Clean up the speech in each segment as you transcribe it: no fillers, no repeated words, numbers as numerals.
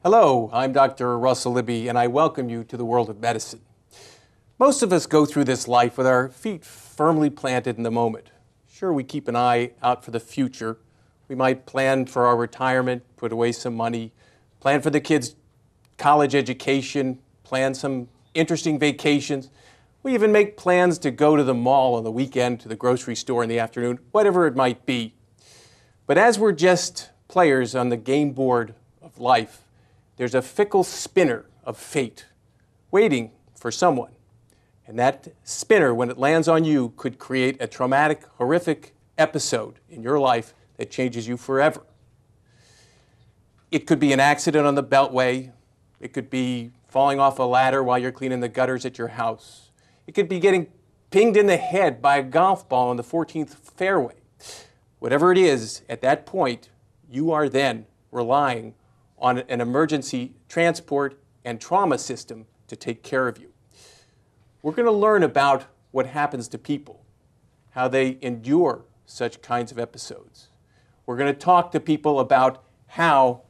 Hello, I'm Dr. Russel Libby, and I welcome you to the world of medicine. Most of us go through this life with our feet firmly planted in the moment. Sure, we keep an eye out for the future. We might plan for our retirement, put away some money, plan for the kids' college education, plan some interesting vacations. We even make plans to go to the mall on the weekend, to the grocery store in the afternoon, whatever it might be. But as we're just players on the game board of life, there's a fickle spinner of fate waiting for someone. And that spinner, when it lands on you, could create a traumatic, horrific episode in your life that changes you forever. It could be an accident on the Beltway. It could be falling off a ladder while you're cleaning the gutters at your house. It could be getting pinged in the head by a golf ball on the 14th fairway. Whatever it is, at that point, you are then relying on an emergency transport and trauma system to take care of you. We're going to learn about what happens to people, how they endure such kinds of episodes. We're going to talk to people about how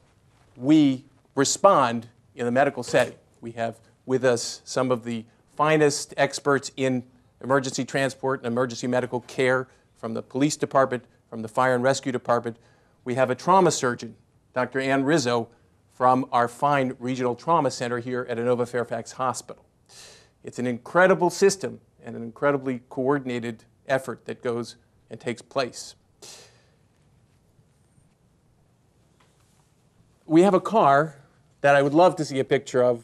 we respond in the medical setting. We have with us some of the finest experts in emergency transport and emergency medical care from the police department, from the fire and rescue department. We have a trauma surgeon, Dr. Ann Rizzo, from our fine regional trauma center here at Inova Fairfax Hospital. It's an incredible system and an incredibly coordinated effort that goes and takes place. We have a car that I would love to see a picture of,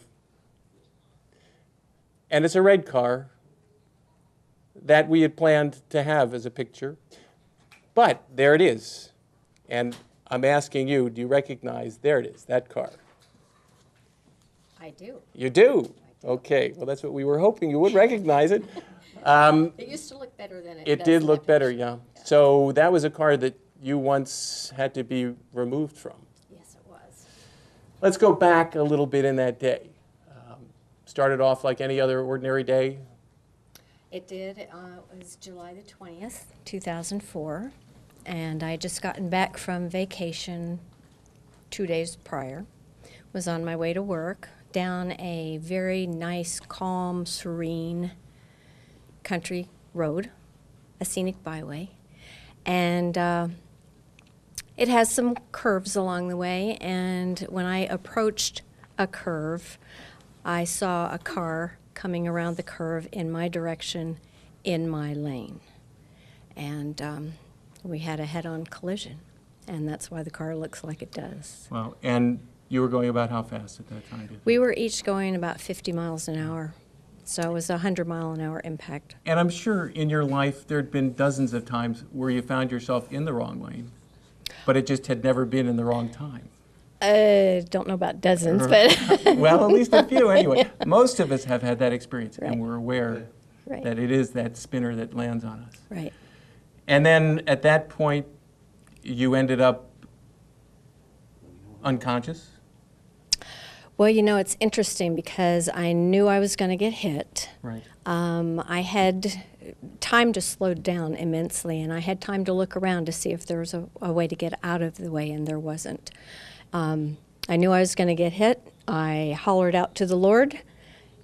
and it's a red car that we had planned to have as a picture, but there it is. And I'm asking you, do you recognize, there it is, that car? I do. You do? I do. Okay, well that's what we were hoping you would recognize it. It used to look better than it does. It did in look that better, picture. yeah. So that was a car that you once had to be removed from. Yes, it was. Let's go back a little bit in that day. Started off like any other ordinary day. It did. It was July the 20th, 2004. And I had just gotten back from vacation 2 days prior. Was on my way to work down a very nice, calm, serene country road, a scenic byway. And it has some curves along the way. And when I approached a curve, I saw a car coming around the curve in my direction, in my lane. And we had a head-on collision, and that's why the car looks like it does. Well, and you were going about how fast at that time? We were each going about 50 miles an hour, so it was a 100-mile-an-hour impact. And I'm sure in your life there had been dozens of times where you found yourself in the wrong lane, but it just had never been in the wrong time. Don't know about dozens, but... Well, at least a few anyway. Yeah. Most of us have had that experience, right. And we're aware right. that it is that spinner that lands on us. Right. And then at that point, you ended up unconscious? Well, you know, it's interesting because I knew I was going to get hit. Right. I had time to slow down immensely, and I had time to look around to see if there was a way to get out of the way, and there wasn't. I knew I was going to get hit. I hollered out to the Lord,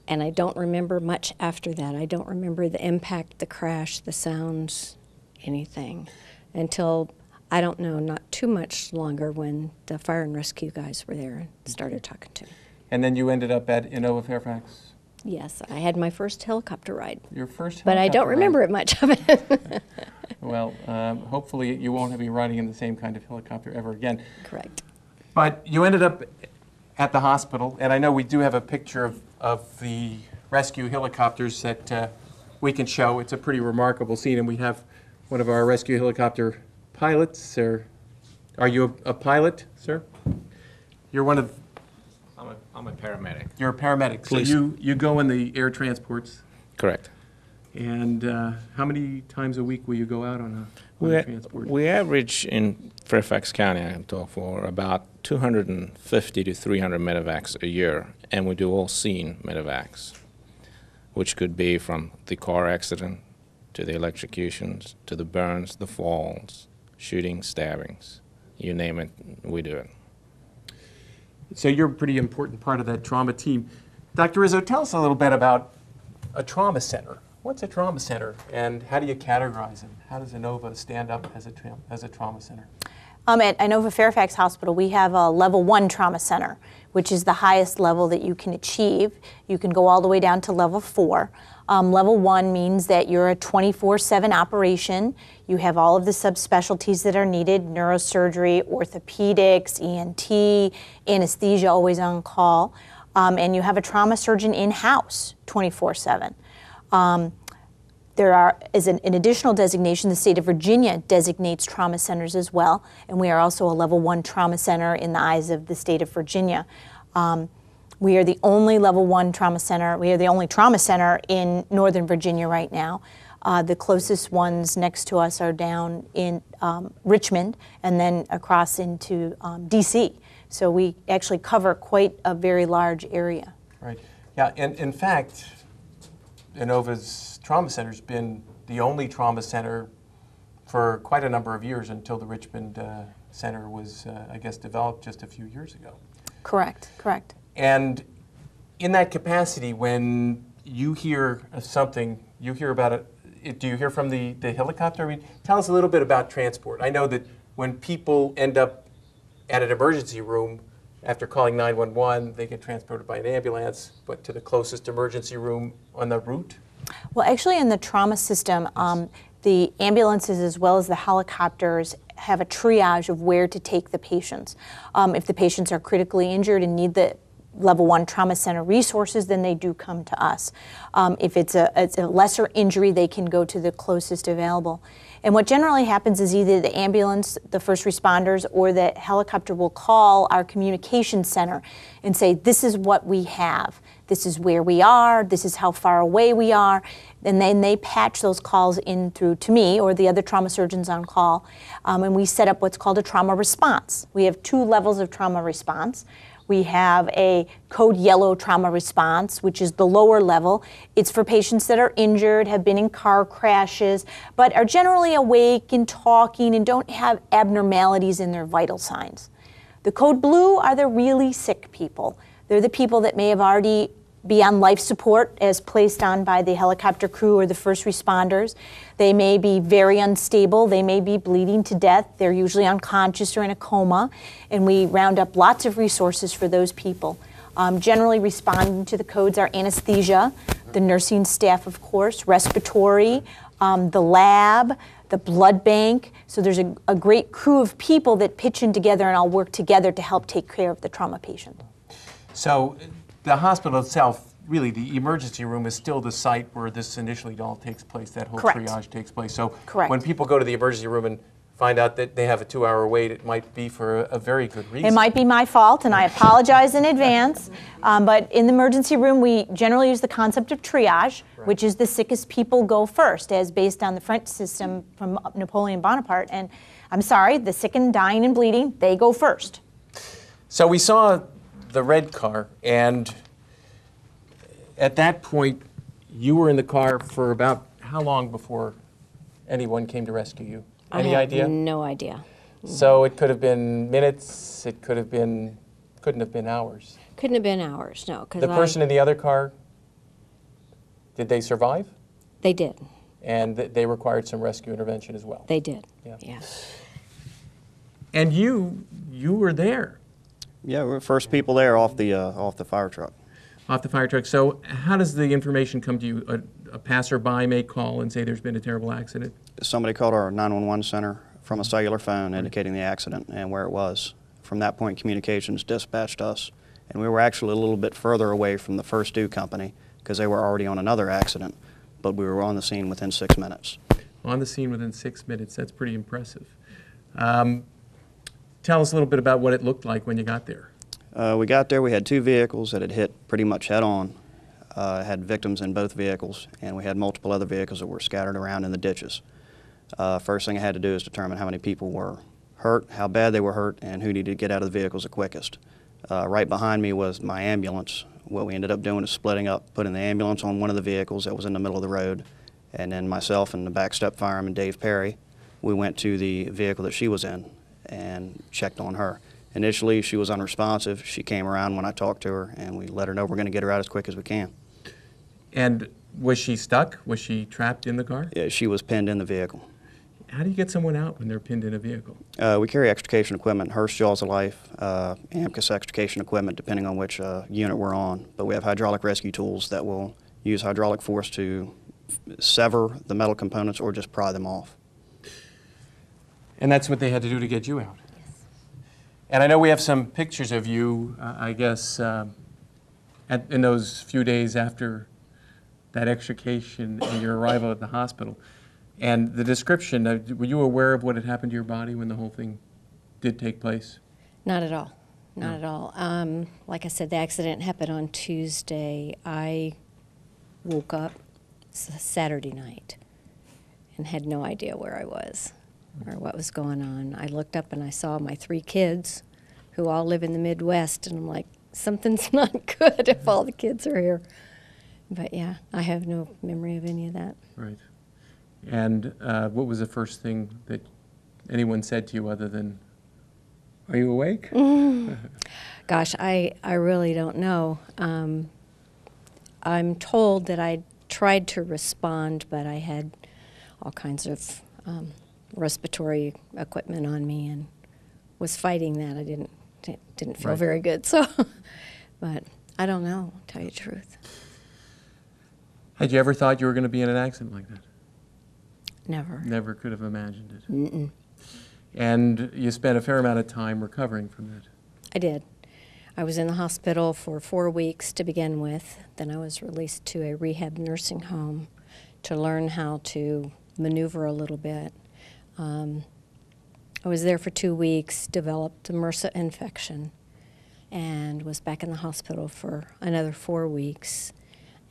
and I don't remember much after that. I don't remember the impact, the crash, the sounds, anything, until, I don't know, not too much longer when the fire and rescue guys were there and started talking to me. And then you ended up at Inova Fairfax? Yes, I had my first helicopter ride. Your first helicopter But I don't remember ride. it much of it. Well, hopefully you won't be riding in the same kind of helicopter ever again. Correct. But you ended up at the hospital, and I know we do have a picture of the rescue helicopters that we can show. It's a pretty remarkable scene, and we have one of our rescue helicopter pilots. Or are you a pilot, sir? You're one of... I'm a paramedic. You're a paramedic. Police. So you go in the air transports. Correct. And how many times a week will you go out on a transport? We average in Fairfax County, I can talk for, about 250 to 300 medevacs a year, and we do all scene medevacs, which could be from the car accident to the electrocutions to the burns, the falls, shootings, stabbings, you name it, we do it. So you're a pretty important part of that trauma team. Dr. Rizzo, tell us a little bit about a trauma center. What's a trauma center, and how do you categorize them? How does Inova stand up as a trauma center? At Inova Fairfax Hospital, we have a level 1 trauma center, which is the highest level that you can achieve. You can go all the way down to level 4. Level 1 means that you're a 24/7 operation. You have all of the subspecialties that are needed: neurosurgery, orthopedics, ENT, anesthesia, always on call, and you have a trauma surgeon in-house 24/7. There is an additional designation. The state of Virginia designates trauma centers as well, and we are also a level 1 trauma center in the eyes of the state of Virginia. We are the only level 1 trauma center. We are the only trauma center in Northern Virginia right now. The closest ones next to us are down in Richmond and then across into DC. So we actually cover quite a very large area. Right. Yeah, and in fact, Inova's trauma center's been the only trauma center for quite a number of years until the Richmond Center was, I guess, developed just a few years ago. Correct, correct. And in that capacity, when you hear of something, you hear about it, do you hear from the helicopter? I mean, tell us a little bit about transport. I know that when people end up at an emergency room, after calling 911, they get transported by an ambulance, but to the closest emergency room on the route? Well, actually, in the trauma system, the ambulances as well as the helicopters have a triage of where to take the patients. If the patients are critically injured and need the level 1 trauma center resources, then they do come to us. If it's a lesser injury, they can go to the closest available. And what generally happens is either the ambulance, the first responders, or the helicopter will call our communication center and say, this is what we have. This is where we are. This is how far away we are. And then they patch those calls in through to me or the other trauma surgeons on call. And we set up what's called a trauma response. We have 2 levels of trauma response. We have a code yellow trauma response, which is the lower level. It's for patients that are injured, have been in car crashes, but are generally awake and talking and don't have abnormalities in their vital signs. The code blue are the really sick people. They're the people that may have already be on life support as placed on by the helicopter crew or the first responders. They may be very unstable. They may be bleeding to death. They're usually unconscious or in a coma, and we round up lots of resources for those people. Generally responding to the codes are anesthesia, the nursing staff, of course, respiratory, the lab, the blood bank. So there's a great crew of people that pitch in together and all work together to help take care of the trauma patient. So the hospital itself, really, the emergency room is still the site where this initially all takes place, that whole Correct. triage takes place. So Correct. when people go to the emergency room and find out that they have a 2-hour wait, it might be for a very good reason. It might be my fault, and I apologize in advance. But in the emergency room, we generally use the concept of triage, which is the sickest people go first, as based on the French system from Napoleon Bonaparte. And I'm sorry, the sick and dying and bleeding, they go first. So we saw the red car, and at that point, you were in the car for about how long before anyone came to rescue you? Any idea? No idea. So it could have been minutes, it could have been, couldn't have been hours. Couldn't have been hours, no. The person in the other car, did they survive? They did. And they required some rescue intervention as well? They did. Yeah. And you were there? Yeah, we're the first people there off the fire truck. Off the fire truck. So how does the information come to you? A passerby may call and say there's been a terrible accident? Somebody called our 911 center from a cellular phone indicating the accident and where it was. From that point, communications dispatched us, and we were actually a little bit further away from the first due company because they were already on another accident, but we were on the scene within 6 minutes. On the scene within 6 minutes. That's pretty impressive. Tell us a little bit about what it looked like when you got there. We got there, we had 2 vehicles that had hit pretty much head on. Had victims in both vehicles, and we had multiple other vehicles that were scattered around in the ditches. First thing I had to do is determine how many people were hurt, how bad they were hurt, and who needed to get out of the vehicles the quickest. Right behind me was my ambulance. What we ended up doing is splitting up, putting the ambulance on one of the vehicles that was in the middle of the road, and then myself and the backstep fireman, Dave Perry, we went to the vehicle that she was in and checked on her. Initially, she was unresponsive. She came around when I talked to her, and we let her know we're going to get her out as quick as we can. And was she stuck? Was she trapped in the car? Yeah, she was pinned in the vehicle. How do you get someone out when they're pinned in a vehicle? We carry extrication equipment, Hurst Jaws of Life, AMCUS extrication equipment, depending on which unit we're on. But we have hydraulic rescue tools that will use hydraulic force to sever the metal components or just pry them off. And that's what they had to do to get you out. Yes. And I know we have some pictures of you, I guess, in those few days after that extrication and your arrival at the hospital. And the description, were you aware of what had happened to your body when the whole thing did take place? Not at all. Not at all. Like I said, the accident happened on Tuesday. I woke up Saturday night and had no idea where I was or what was going on. I looked up and I saw my 3 kids who all live in the Midwest, and I'm like, something's not good if all the kids are here. But yeah, I have no memory of any of that. Right. And what was the first thing that anyone said to you other than, "Are you awake?" Gosh, I really don't know. I'm told that I tried to respond, but I had all kinds of respiratory equipment on me and was fighting that. I didn't feel very good. So, but I don't know, to tell you the truth. Had you ever thought you were going to be in an accident like that? Never. Never could have imagined it. Mm-mm. And you spent a fair amount of time recovering from that. I did. I was in the hospital for 4 weeks to begin with. Then I was released to a rehab nursing home to learn how to maneuver a little bit. I was there for 2 weeks, developed a MRSA infection, and was back in the hospital for another 4 weeks.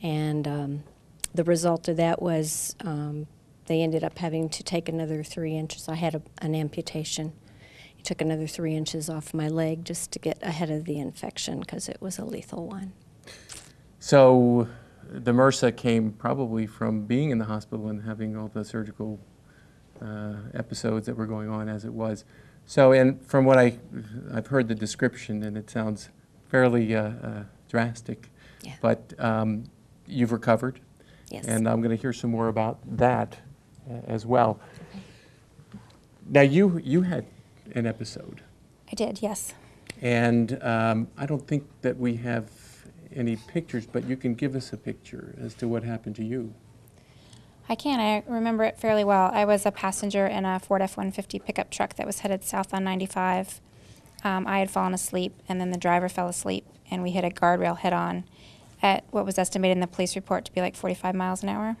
And the result of that was they ended up having to take another 3 inches. I had an amputation. He took another 3 inches off my leg just to get ahead of the infection because it was a lethal one. So the MRSA came probably from being in the hospital and having all the surgical episodes that were going on as it was. So, and from what I've heard the description, and it sounds fairly drastic, Yeah. but you've recovered. Yes. And I'm going to hear some more about that as well. Okay. Now, you had an episode. I did, yes. And I don't think that we have any pictures, but you can give us a picture as to what happened to you. I can. I remember it fairly well. I was a passenger in a Ford F-150 pickup truck that was headed south on 95. I had fallen asleep, and then the driver fell asleep, and we hit a guardrail head-on at what was estimated in the police report to be like 45 miles an hour.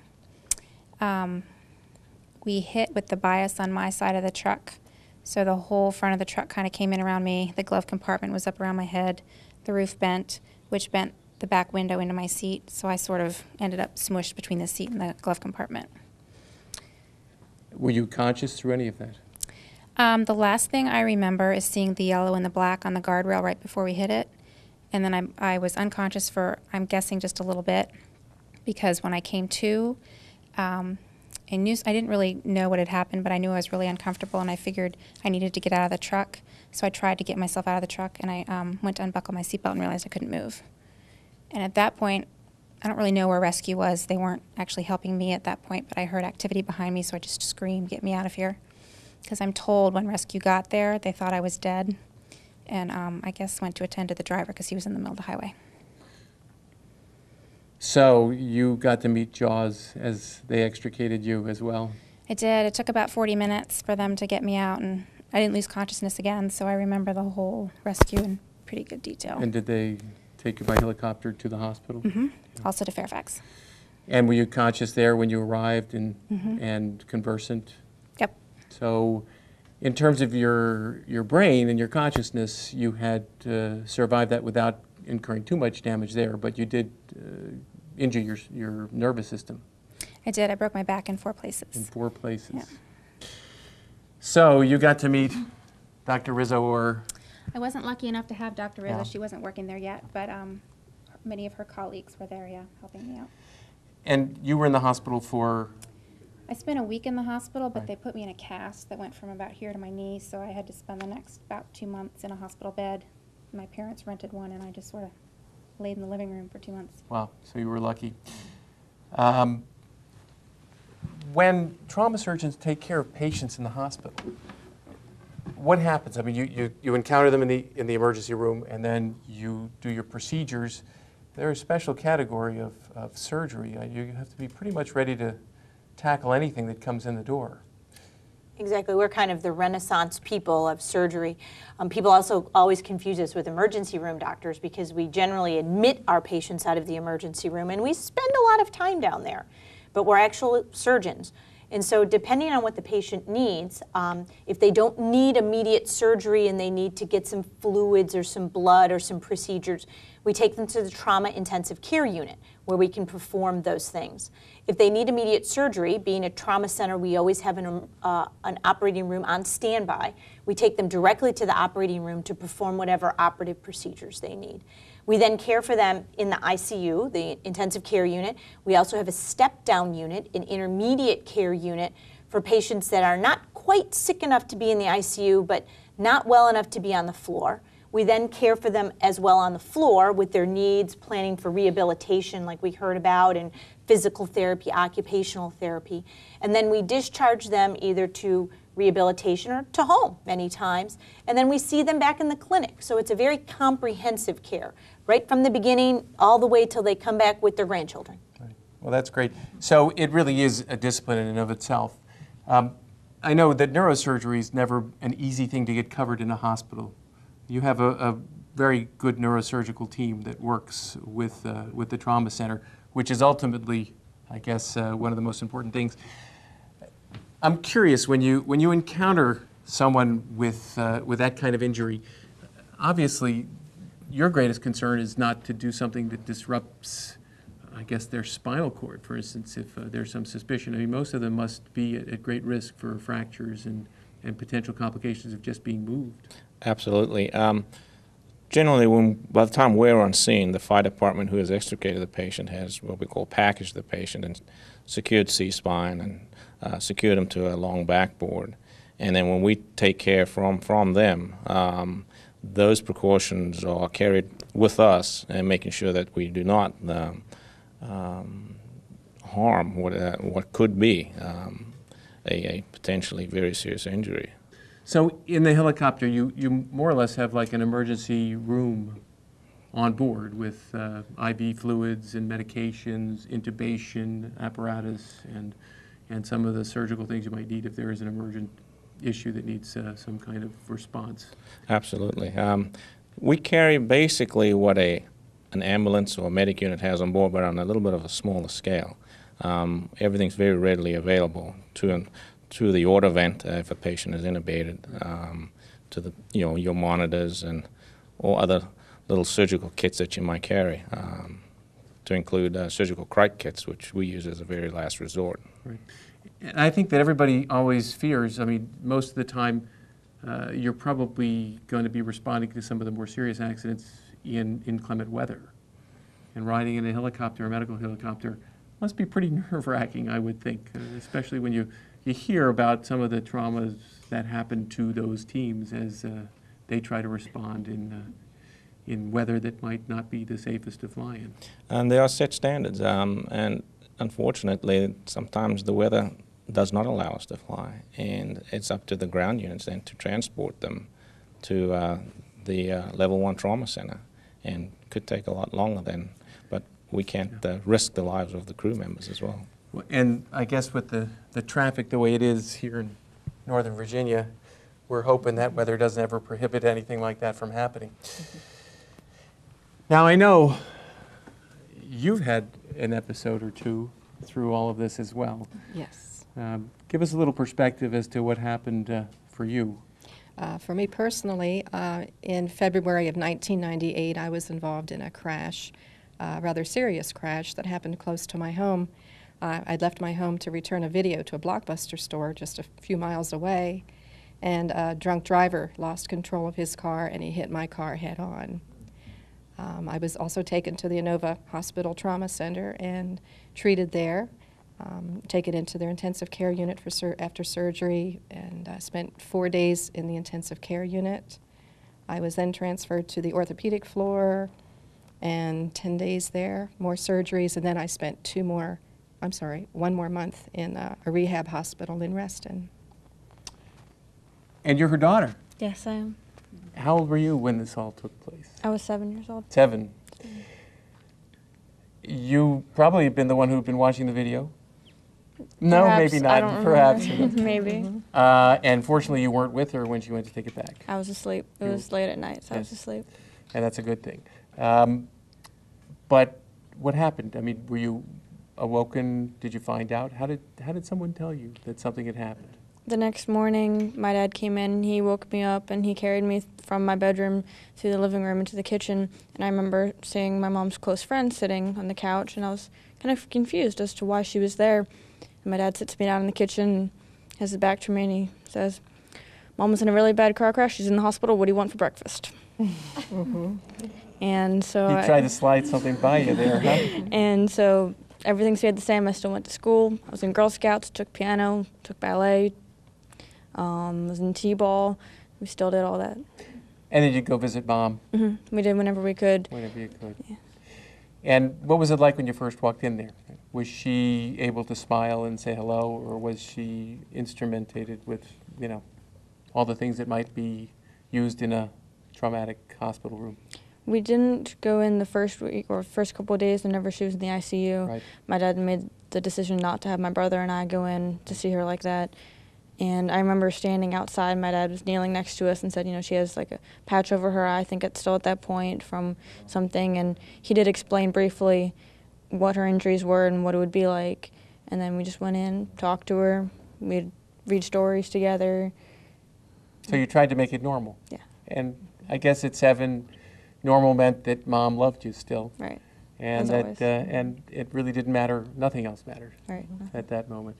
We hit with the bias on my side of the truck, so the whole front of the truck kind of came in around me. The glove compartment was up around my head. The roof bent, which bent the back window into my seat, so I sort of ended up smushed between the seat and the glove compartment. Were you conscious through any of that? The last thing I remember is seeing the yellow and the black on the guardrail right before we hit it, and then I was unconscious for, I'm guessing, just a little bit, because when I came to, I didn't really know what had happened, but I knew I was really uncomfortable, and I figured I needed to get out of the truck, so I tried to get myself out of the truck, and I went to unbuckle my seatbelt and realized I couldn't move. And at that point, I don't really know where rescue was. They weren't actually helping me at that point, but I heard activity behind me, so I just screamed, "Get me out of here." Because I'm told when rescue got there, they thought I was dead, and I guess went to attend to the driver because he was in the middle of the highway. So you got to meet Jaws as they extricated you as well? I did. It took about 40 minutes for them to get me out, and I didn't lose consciousness again, so I remember the whole rescue in pretty good detail. And did they take you by helicopter to the hospital? Mm-hmm. Yeah. Also to Fairfax. And were you conscious there when you arrived and Mm-hmm. and conversant? Yep. So in terms of your brain and your consciousness, you had survived that without incurring too much damage there, but you did injure your nervous system. I did. I broke my back in 4 places. In 4 places. Yeah. So you got to meet Dr. Rizzo, or... I wasn't lucky enough to have Dr. Rizzo. Yeah. She wasn't working there yet, but many of her colleagues were there, yeah, helping me out. And you were in the hospital for... I spent a week in the hospital, but they put me in a cast that went from about here to my knee, so I had to spend the next about 2 months in a hospital bed. My parents rented one, and I just sort of laid in the living room for 2 months. Wow, so you were lucky. When trauma surgeons take care of patients in the hospital, what happens? I mean, you encounter them in the emergency room, and then you do your procedures. They're a special category of surgery. You have to be pretty much ready to tackle anything that comes in the door. Exactly. We're kind of the Renaissance people of surgery. People also always confuse us with emergency room doctors because we generally admit our patients out of the emergency room, and we spend a lot of time down there. But we're actual surgeons. And so depending on what the patient needs, if they don't need immediate surgery and they need to get some fluids or some blood or some procedures, we take them to the trauma intensive care unit where we can perform those things. If they need immediate surgery, being a trauma center, we always have an operating room on standby. We take them directly to the operating room to perform whatever operative procedures they need. We then care for them in the ICU, the intensive care unit. We also have a step-down unit, an intermediate care unit for patients that are not quite sick enough to be in the ICU, but not well enough to be on the floor. We then care for them as well on the floor with their needs, planning for rehabilitation like we heard about, and physical therapy, occupational therapy. And then we discharge them either to rehabilitation or to home many times. And then we see them back in the clinic. So it's a very comprehensive care, right from the beginning all the way till they come back with their grandchildren. Right. Well, that's great. So it really is a discipline in and of itself. I know that neurosurgery is never an easy thing to get covered in a hospital. You have a very good neurosurgical team that works with the trauma center, which is ultimately, I guess, one of the most important things. I'm curious, when you encounter someone with that kind of injury, obviously your greatest concern is not to do something that disrupts, I guess, their spinal cord, for instance, if there's some suspicion. I mean, most of them must be at great risk for fractures and potential complications of just being moved. Absolutely. Generally, by the time we're on scene, the fire department who has extricated the patient has what we call packaged the patient and secured C-spine and secured them to a long backboard. And then when we take care from them, those precautions are carried with us and making sure that we do not harm what could be a potentially very serious injury. So in the helicopter, you more or less have like an emergency room on board with IV fluids and medications, intubation apparatus, and some of the surgical things you might need if there is an emergent issue that needs some kind of response. Absolutely. We carry basically what an ambulance or a medic unit has on board, but on a little bit of a smaller scale. Everything's very readily available to the order vent if a patient is intubated, to the your monitors and or other little surgical kits that you might carry, to include surgical cric kits, which we use as a very last resort. Right. And I think that everybody always fears, I mean, most of the time you're probably going to be responding to some of the more serious accidents in inclement weather. And riding in a helicopter, a medical helicopter, must be pretty nerve-wracking, I would think, especially when you hear about some of the traumas that happen to those teams as they try to respond in weather that might not be the safest to fly in. And there are set standards, and unfortunately, sometimes the weather does not allow us to fly, and it's up to the ground units then to transport them to the Level 1 Trauma Center, and could take a lot longer then, but we can't risk the lives of the crew members as well. And I guess with the traffic the way it is here in Northern Virginia, we're hoping that weather doesn't ever prohibit anything like that from happening. Mm-hmm. Now, I know you've had an episode or two through all of this as well. Yes. Give us a little perspective as to what happened for you. For me personally, in February of 1998, I was involved in a crash, a rather serious crash that happened close to my home. I'd left my home to return a video to a Blockbuster store just a few miles away, and a drunk driver lost control of his car and he hit my car head on. I was also taken to the Inova Hospital Trauma Center and treated there. taken into their intensive care unit after surgery, and spent 4 days in the intensive care unit. I was then transferred to the orthopedic floor, and 10 days there, more surgeries, and then I spent 1 more month in a rehab hospital in Reston. And you're her daughter. Yes, I am. How old were you when this all took place? I was 7 years old. 7. You probably have been the one who'd been watching the video. No, Perhaps, maybe I not. don't Perhaps. remember. Maybe. And fortunately, you weren't with her when she went to take it back. I was asleep. It was late at night, so I was Yes. asleep. And that's a good thing. But what happened? I mean, were you awoken? Did you find out? How did someone tell you that something had happened? The next morning, my dad came in, he woke me up, and he carried me from my bedroom through the living room into the kitchen. And I remember seeing my mom's close friend sitting on the couch, and I was kind of confused as to why she was there. And my dad sits me down in the kitchen and has his back to me, and he says, "Mom was in a really bad car crash. She's in the hospital. What do you want for breakfast?" And so He tried to slide something by you there, huh? And so everything stayed the same. I still went to school. I was in Girl Scouts, took piano, took ballet, was in T-ball. We still did all that. And then you'd go visit Mom We did whenever we could. whenever you could. Yeah. And what was it like when you first walked in there? Was she able to smile and say hello, or was she instrumentated with, all the things that might be used in a traumatic hospital room? We didn't go in the first week or first couple of days whenever she was in the ICU. Right. My dad made the decision not to have my brother and I go in to see her like that. And I remember standing outside, my dad was kneeling next to us and said, she has like a patch over her eye, I think it's still at that point from something. And he did explain briefly what her injuries were and what it would be like. And then we just went in, talked to her, we'd read stories together. So you tried to make it normal. Yeah. And I guess at 7, normal meant that Mom loved you still. Right. And As always. and it really didn't matter, nothing else mattered Right. at that moment.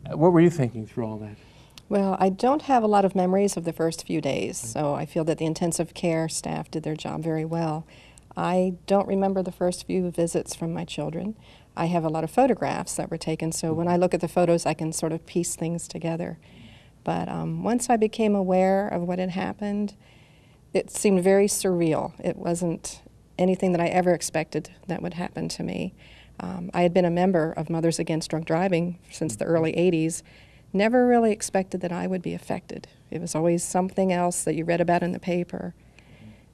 What were you thinking through all that? Well, I don't have a lot of memories of the first few days, so I feel that the intensive care staff did their job very well. I don't remember the first few visits from my children. I have a lot of photographs that were taken, so when I look at the photos, I can sort of piece things together. But once I became aware of what had happened, it seemed very surreal. It wasn't anything that I ever expected that would happen to me. I had been a member of Mothers Against Drunk Driving since the early 80s. Never really expected that I would be affected. It was always something else that you read about in the paper.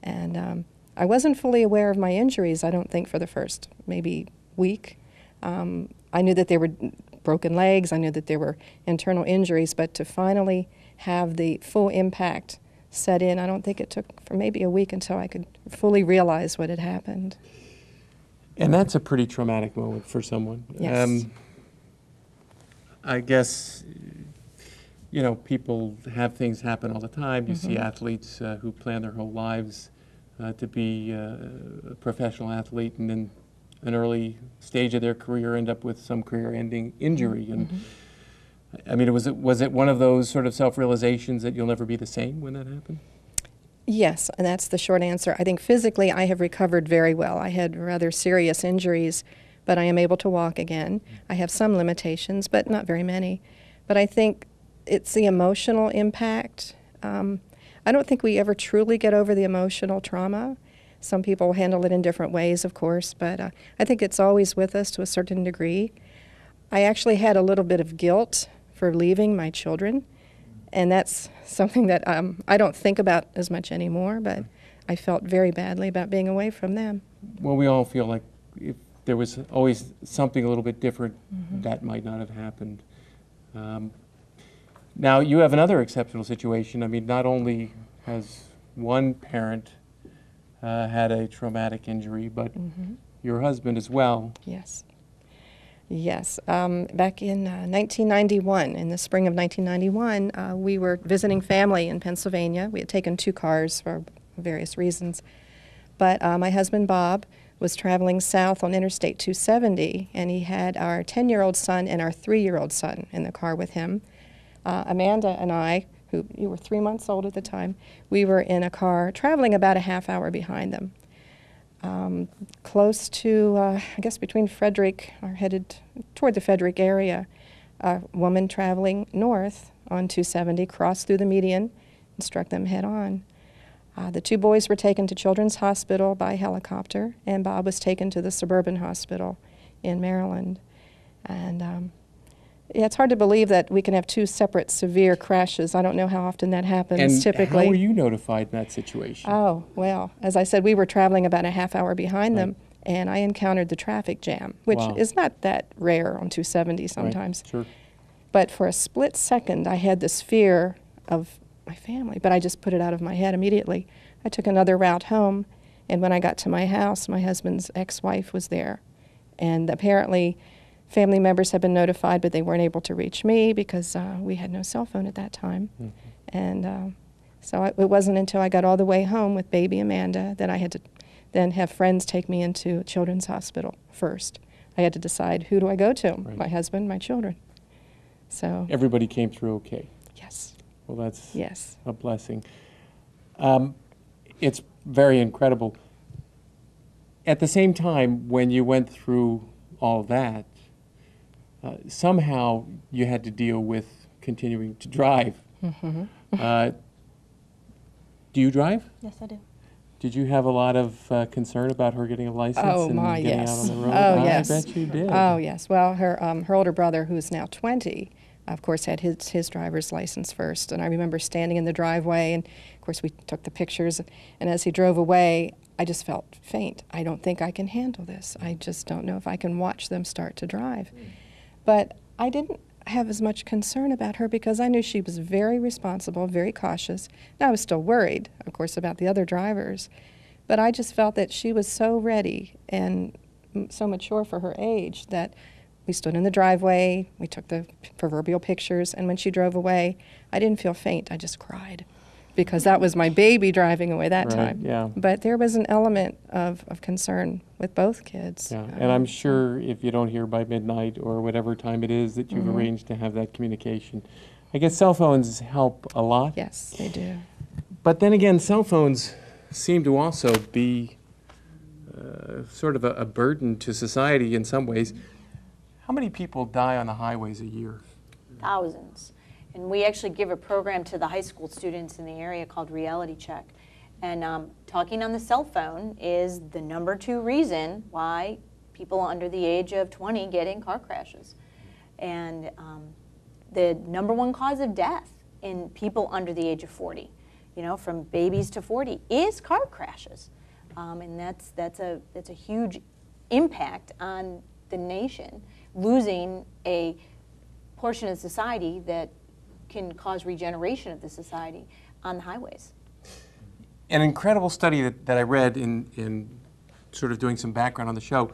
And I wasn't fully aware of my injuries, I don't think, for the first maybe week. I knew that they were broken legs, I knew that there were internal injuries, but to finally have the full impact set in, I don't think it took for maybe a week until I could fully realize what had happened. And that's a pretty traumatic moment for someone. Yes. I guess, people have things happen all the time. You see athletes who plan their whole lives to be a professional athlete, and in an early stage of their career end up with some career-ending injury. And I mean, was it one of those sort of self-realizations that you'll never be the same when that happened? Yes, and that's the short answer. I think physically I have recovered very well. I had rather serious injuries, but I am able to walk again. I have some limitations, but not very many. But I think it's the emotional impact. I don't think we ever truly get over the emotional trauma. Some people handle it in different ways, of course, but I think it's always with us to a certain degree. I actually had a little bit of guilt for leaving my children. And that's something that I don't think about as much anymore, but I felt very badly about being away from them. Well, we all feel like if there was always something a little bit different, that might not have happened. Now, you have another exceptional situation. I mean, not only has one parent had a traumatic injury, but your husband as well. Yes. Yes. Back in 1991, in the spring of 1991, we were visiting family in Pennsylvania. We had taken 2 cars for various reasons. But my husband, Bob, was traveling south on Interstate 270, and he had our 10-year-old son and our 3-year-old son in the car with him. Amanda and I, you were 3 months old at the time, we were in a car traveling about a half hour behind them. close to, I guess between Frederick, or headed toward the Frederick area, a woman traveling north on 270 crossed through the median and struck them head on. The two boys were taken to Children's Hospital by helicopter, and Bob was taken to the suburban hospital in Maryland. And yeah, it's hard to believe that we can have two separate severe crashes. I don't know how often that happens And typically. how were you notified in that situation? Oh, well, as I said, we were traveling about a half hour behind them, and I encountered the traffic jam, which Wow. is not that rare on 270 sometimes. Right, sure. But for a split second, I had this fear of my family, but I just put it out of my head immediately. I took another route home, and when I got to my house, my husband's ex-wife was there. And apparently, family members had been notified, but they weren't able to reach me because we had no cell phone at that time. And so it wasn't until I got all the way home with baby Amanda that I had to then have friends take me into Children's Hospital first. I had to decide, who do I go to? Right. My husband, my children. So, Everybody came through okay. yes, Well, that's yes. a blessing. It's very incredible. At the same time, when you went through all that, somehow you had to deal with continuing to drive. Do you drive? Yes, I do. Did you have a lot of concern about her getting a license Oh, and my, getting yes. out on the road? Oh, yes. I bet you did. Oh, yes. Well, her older brother, who is now 20, of course, had his driver's license first. And I remember standing in the driveway, and of course, we took the pictures. And as he drove away, I just felt faint. I don't think I can handle this. I just don't know if I can watch them start to drive. But I didn't have as much concern about her because I knew she was very responsible, very cautious. And I was still worried, of course, about the other drivers. But I just felt that she was so ready and so mature for her age that we stood in the driveway, we took the proverbial pictures, and when she drove away, I didn't feel faint, I just cried. Because that was my baby driving away that Right, time. yeah. But there was an element of concern with both kids. Yeah, and I'm sure if you don't hear by midnight or whatever time it is that you've arranged to have that communication. I guess cell phones help a lot. Yes, they do. But then again, cell phones seem to also be sort of a burden to society in some ways. How many people die on the highways a year? Thousands. And we actually give a program to the high school students in the area called Reality Check. And talking on the cell phone is the #2 reason why people under the age of 20 get in car crashes. And the #1 cause of death in people under the age of 40, you know, from babies to 40, is car crashes. And that's a huge impact on the nation, losing a portion of society that can cause regeneration of the society on the highways. An incredible study that I read in sort of doing some background on the show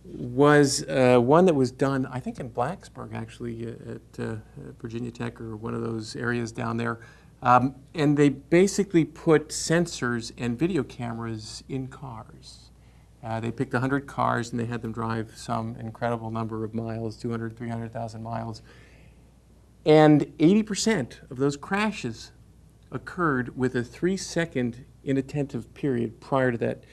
was one that was done, I think in Blacksburg actually, at Virginia Tech or one of those areas down there. And they basically put sensors and video cameras in cars. They picked 100 cars and they had them drive some incredible number of miles, 200, 300,000 miles. And 80% of those crashes occurred with a 3-second inattentive period prior to that.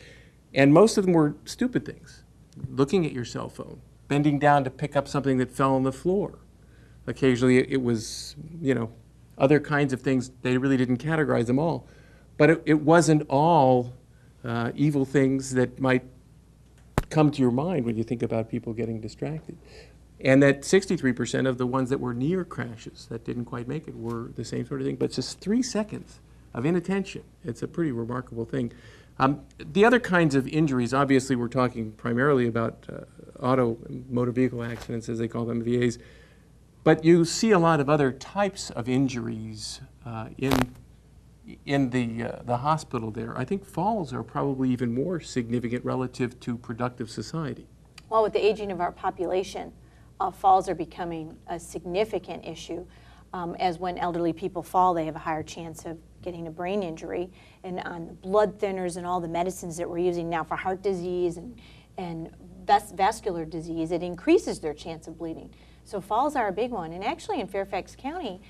And most of them were stupid things. Looking at your cell phone, bending down to pick up something that fell on the floor. Occasionally it was, you know, other kinds of things. They really didn't categorize them all. But it wasn't all evil things that might come to your mind when you think about people getting distracted. And that 63% of the ones that were near crashes that didn't quite make it were the same sort of thing. But it's just 3 seconds of inattention. It's a pretty remarkable thing. The other kinds of injuries, obviously we're talking primarily about motor vehicle accidents, as they call them, VAs. But you see a lot of other types of injuries in the hospital there. I think falls are probably even more significant relative to productive society. Well, with the aging of our population, falls are becoming a significant issue. As when elderly people fall, they have a higher chance of getting a brain injury. And on the blood thinners and all the medicines that we're using now for heart disease and vascular disease, it increases their chance of bleeding. So falls are a big one. And actually in Fairfax County,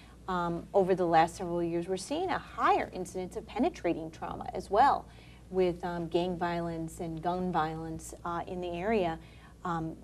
over the last several years, we're seeing a higher incidence of penetrating trauma as well. with gang violence and gun violence in the area,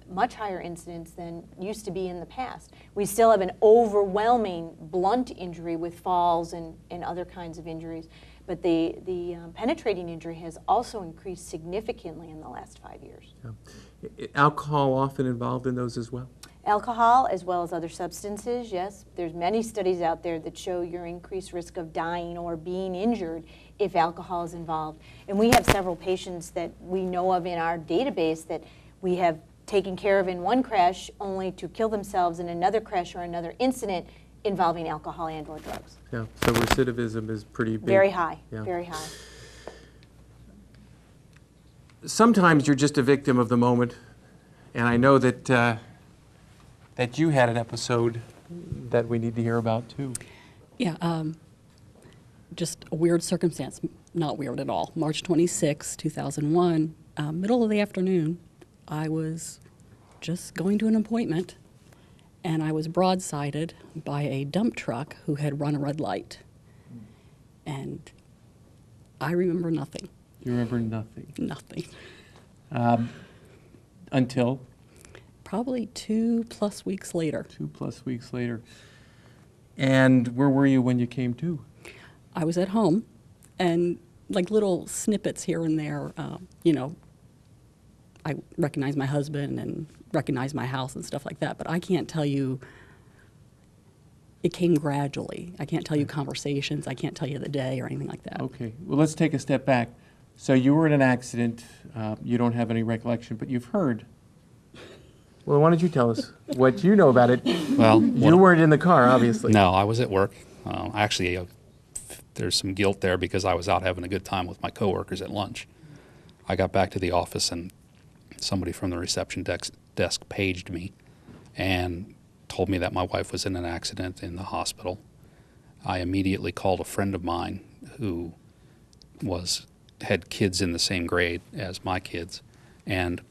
much higher incidence than used to be in the past. We still have an overwhelming blunt injury with falls and other kinds of injuries, but the penetrating injury has also increased significantly in the last 5 years. Yeah. Alcohol often involved in those as well? Alcohol as well as other substances, yes. There's many studies out there that show your increased risk of dying or being injured if alcohol is involved. And we have several patients that we know of in our database that we have taken care of in one crash only to kill themselves in another crash or another incident involving alcohol and or drugs. Yeah, so recidivism is pretty big. Very high, Yeah. very high. Sometimes you're just a victim of the moment, and I know that that you had an episode that we need to hear about too. Yeah, just a weird circumstance, not weird at all. March 26, 2001, middle of the afternoon, I was just going to an appointment, and I was broadsided by a dump truck who had run a red light. And I remember nothing. You remember nothing? Nothing. Until? Probably 2+ weeks later. 2+ weeks later. And where were you when you came to? I was at home, and like little snippets here and there, you know, I recognize my husband and recognize my house and stuff like that, but I can't tell you, it came gradually. I can't tell you conversations, I can't tell you the day or anything like that. Okay, well, let's take a step back. So you were in an accident, you don't have any recollection, but you've heard. Well, why don't you tell us what you know about it? Well, you weren't in the car, obviously. No, I was at work. Actually, there's some guilt there because I was out having a good time with my coworkers at lunch. I got back to the office and somebody from the reception desk paged me and told me that my wife was in an accident in the hospital. I immediately called a friend of mine who had kids in the same grade as my kids and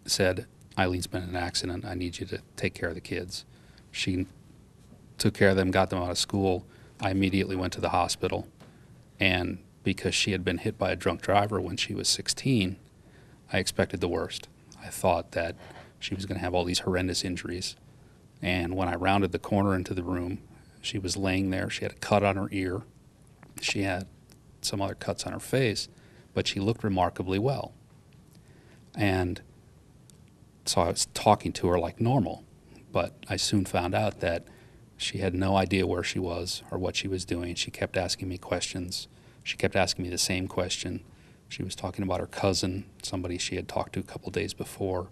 said, Eileen's been in an accident. I need you to take care of the kids. She took care of them, got them out of school. I immediately went to the hospital, and because she had been hit by a drunk driver when she was 16, I expected the worst. I thought that she was going to have all these horrendous injuries. And when I rounded the corner into the room, she was laying there. She had a cut on her ear. She had some other cuts on her face, but she looked remarkably well. And so I was talking to her like normal, but I soon found out that she had no idea where she was or what she was doing. She kept asking me questions. She kept asking me the same question. She was talking about her cousin, somebody she had talked to a couple days before.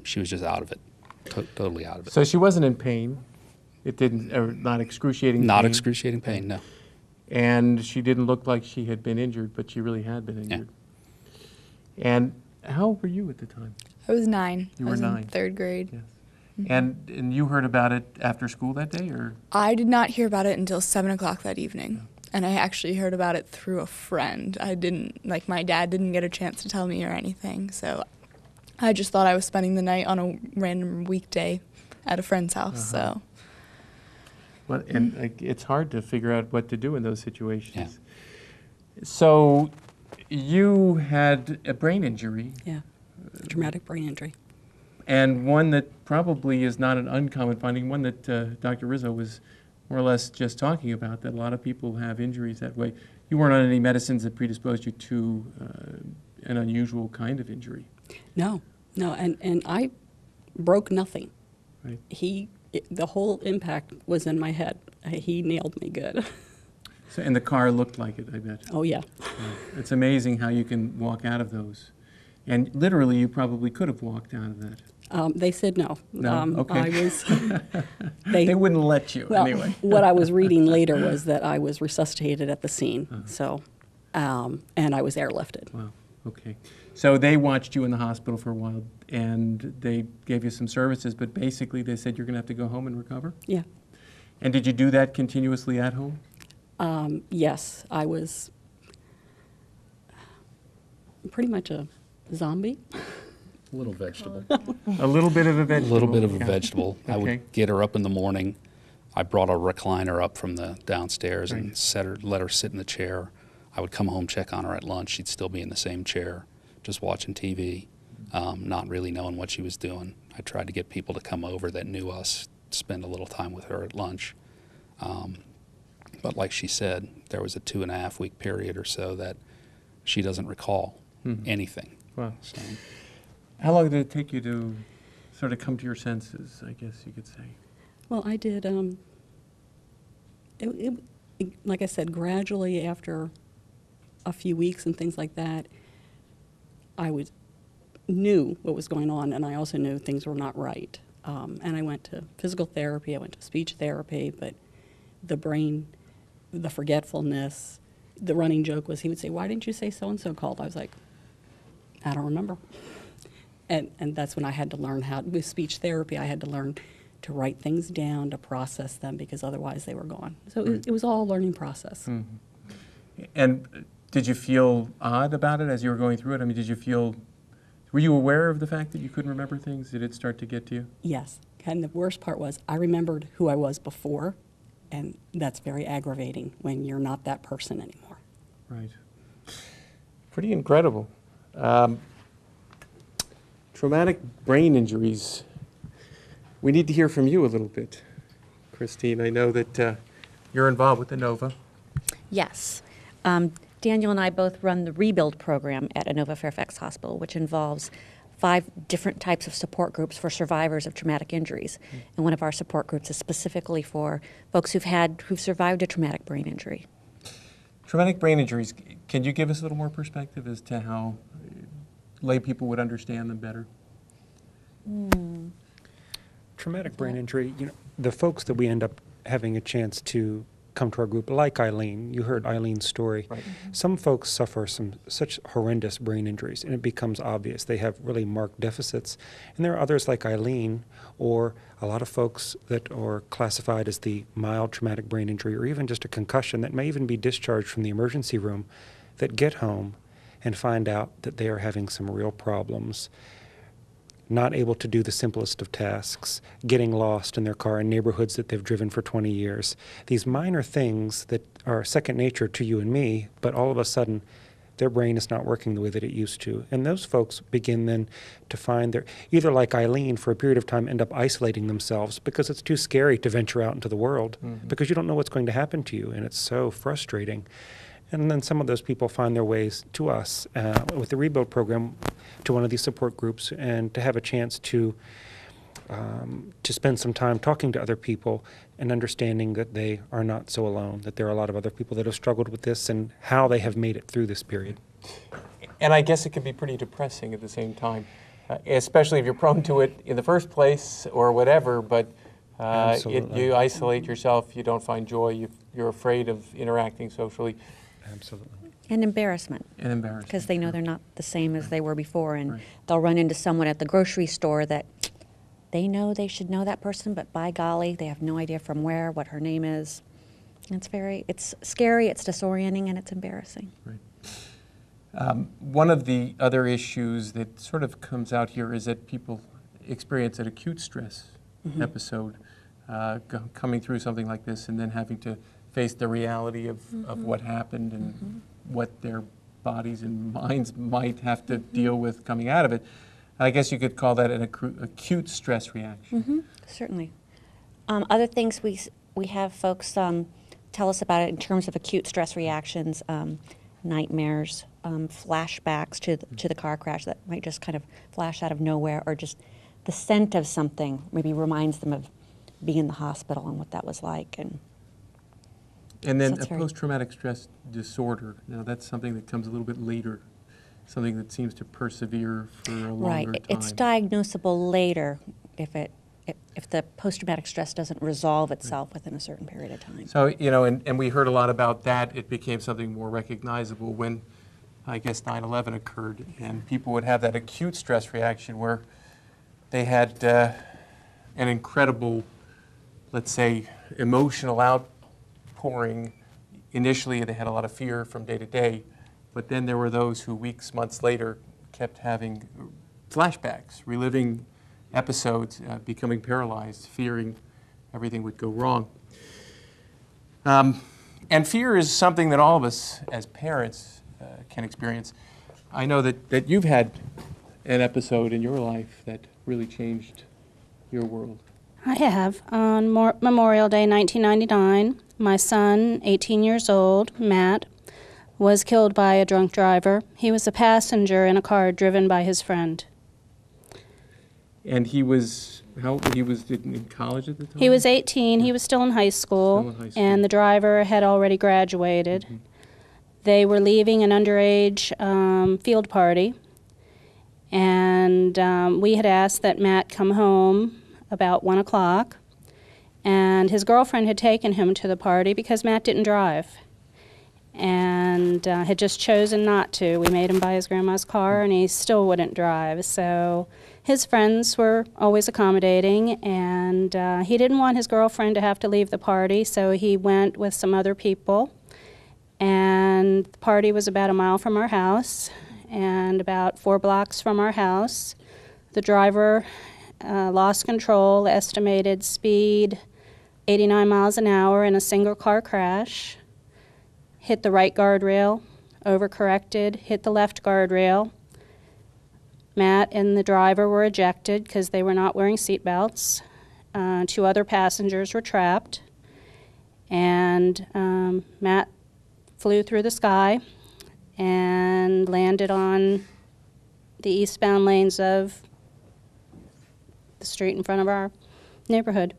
She was just out of it, totally out of it. So she wasn't in pain? It didn't, or not excruciating pain? Not excruciating pain, no. And she didn't look like she had been injured, but she really had been injured. Yeah. And how old were you at the time? I was 9. You I were was 9. in 3rd grade. Yes. And you heard about it after school that day, or? I did not hear about it until 7 o'clock that evening. And I actually heard about it through a friend. I didn't, like, my dad didn't get a chance to tell me or anything. So I just thought I was spending the night on a random weekday at a friend's house, so. Well, and it's hard to figure out what to do in those situations. Yeah. So you had a brain injury. Yeah, traumatic brain injury. And one that probably is not an uncommon finding, one that Dr. Rizzo was more or less just talking about, that a lot of people have injuries that way. You weren't on any medicines that predisposed you to an unusual kind of injury. No, and I broke nothing. Right. The whole impact was in my head. He nailed me good. So, and the car looked like it, I bet. Oh, yeah. It's amazing how you can walk out of those. And literally, you probably could have walked out of that. They said no. No? Okay. I was. They wouldn't let you, well, anyway. What I was reading later was that I was resuscitated at the scene. So, and I was airlifted. Wow. Okay. So they watched you in the hospital for a while, and they gave you some services, but basically they said you're going to have to go home and recover? Yeah. And did you do that continuously at home? Yes, I was pretty much a zombie. A little vegetable. A little bit of a vegetable. A little bit of a vegetable. Okay. I would get her up in the morning. I brought a recliner up from the downstairs and let her sit in the chair. I would come home, check on her at lunch. She'd still be in the same chair, just watching TV, not really knowing what she was doing. I tried to get people to come over that knew us, spend a little time with her at lunch. But like she said, there was a 2.5 week period or so that she doesn't recall anything. Wow. So, How long did it take you to sort of come to your senses, I guess you could say? Well, I did, like I said, gradually after a few weeks and things like that, I knew what was going on, and I also knew things were not right. And I went to physical therapy, I went to speech therapy, but the brain, the forgetfulness, the running joke was he would say, "Why didn't you say so-and-so called?" I was like, "I don't remember." And that's when I had to learn how, with speech therapy, I had to learn to write things down, to process them, because otherwise they were gone. So it was all a learning process. And did you feel odd about it as you were going through it? I mean, were you aware of the fact that you couldn't remember things? Did it start to get to you? Yes. And the worst part was I remembered who I was before, and that's very aggravating when you're not that person anymore. Right. Pretty incredible. Traumatic brain injuries. We need to hear from you a little bit, Christine. I know that you're involved with the NOVA. Yes. Daniel and I both run the Rebuild program at Inova Fairfax Hospital, which involves 5 different types of support groups for survivors of traumatic injuries. And one of our support groups is specifically for folks who've survived a traumatic brain injury. Traumatic brain injuries, can you give us a little more perspective as to how lay people would understand them better? Traumatic brain injury, the folks that we end up having a chance to come to our group, like Eileen, you heard Eileen's story. Right. Some folks suffer such horrendous brain injuries, and it becomes obvious. They have really marked deficits. And there are others like Eileen, or a lot of folks that are classified as the mild traumatic brain injury, or even just a concussion that may even be discharged from the emergency room, that get home and find out that they are having some real problems, not able to do the simplest of tasks, getting lost in their car in neighborhoods that they've driven for 20 years. These minor things that are second nature to you and me, but all of a sudden their brain is not working the way that it used to. And those folks begin then to find either like Eileen, for a period of time end up isolating themselves because it's too scary to venture out into the world, because you don't know what's going to happen to you, and it's so frustrating. And then some of those people find their ways to us with the Rebuild program, to one of these support groups, and to have a chance to spend some time talking to other people and understanding that they are not so alone, that there are a lot of other people that have struggled with this and how they have made it through this period. And I guess it can be pretty depressing at the same time, especially if you're prone to it in the first place or whatever, but you isolate yourself, you don't find joy, you're afraid of interacting socially. Absolutely. And embarrassment. And embarrassment. Because they know they're not the same as they were before, and Right. they'll run into someone at the grocery store that they know they should know that person, but by golly, they have no idea from where, what her name is. And it's scary, it's disorienting, and it's embarrassing. Right. One of the other issues that sort of comes out here is that people experience an acute stress episode, coming through something like this and then having to face the reality of what happened and what their bodies and minds might have to deal with coming out of it. I guess you could call that an acute stress reaction. Certainly. Other things we have folks tell us about it in terms of acute stress reactions, nightmares, flashbacks to the car crash that might just kind of flash out of nowhere, or just the scent of something maybe reminds them of being in the hospital and what that was like. And then So a post-traumatic stress disorder. Now that's something that comes a little bit later, something that seems to persevere for a longer time. It's diagnosable later if the post-traumatic stress doesn't resolve itself within a certain period of time. So, and we heard a lot about that. It became something more recognizable when, I guess, 9/11 occurred, and people would have that acute stress reaction where they had an incredible, let's say, emotional outpouring. Initially, they had a lot of fear from day to day, but then there were those who weeks, months later kept having flashbacks, reliving episodes, becoming paralyzed, fearing everything would go wrong. And And fear is something that all of us as parents can experience. I know that you've had an episode in your life that really changed your world. I have. On Memorial Day 1999, my son, 18 years old, Matt, was killed by a drunk driver. He was a passenger in a car driven by his friend. And he was in college at the time? He was 18. He was still in high school. Still in high school. And the driver had already graduated. Mm-hmm. They were leaving an underage field party. And we had asked that Matt come home about 1 o'clock. And his girlfriend had taken him to the party because Matt didn't drive. And had just chosen not to. We made him buy his grandma's car, and he still wouldn't drive. So his friends were always accommodating, and he didn't want his girlfriend to have to leave the party, so he went with some other people. And the party was about a mile from our house and about 4 blocks from our house. The driver lost control, estimated speed 89 miles an hour in a single car crash. Hit the right guardrail, overcorrected, hit the left guardrail. Matt and the driver were ejected because they were not wearing seat belts. 2 other passengers were trapped. And Matt flew through the sky and landed on the eastbound lanes of the street in front of our neighborhood.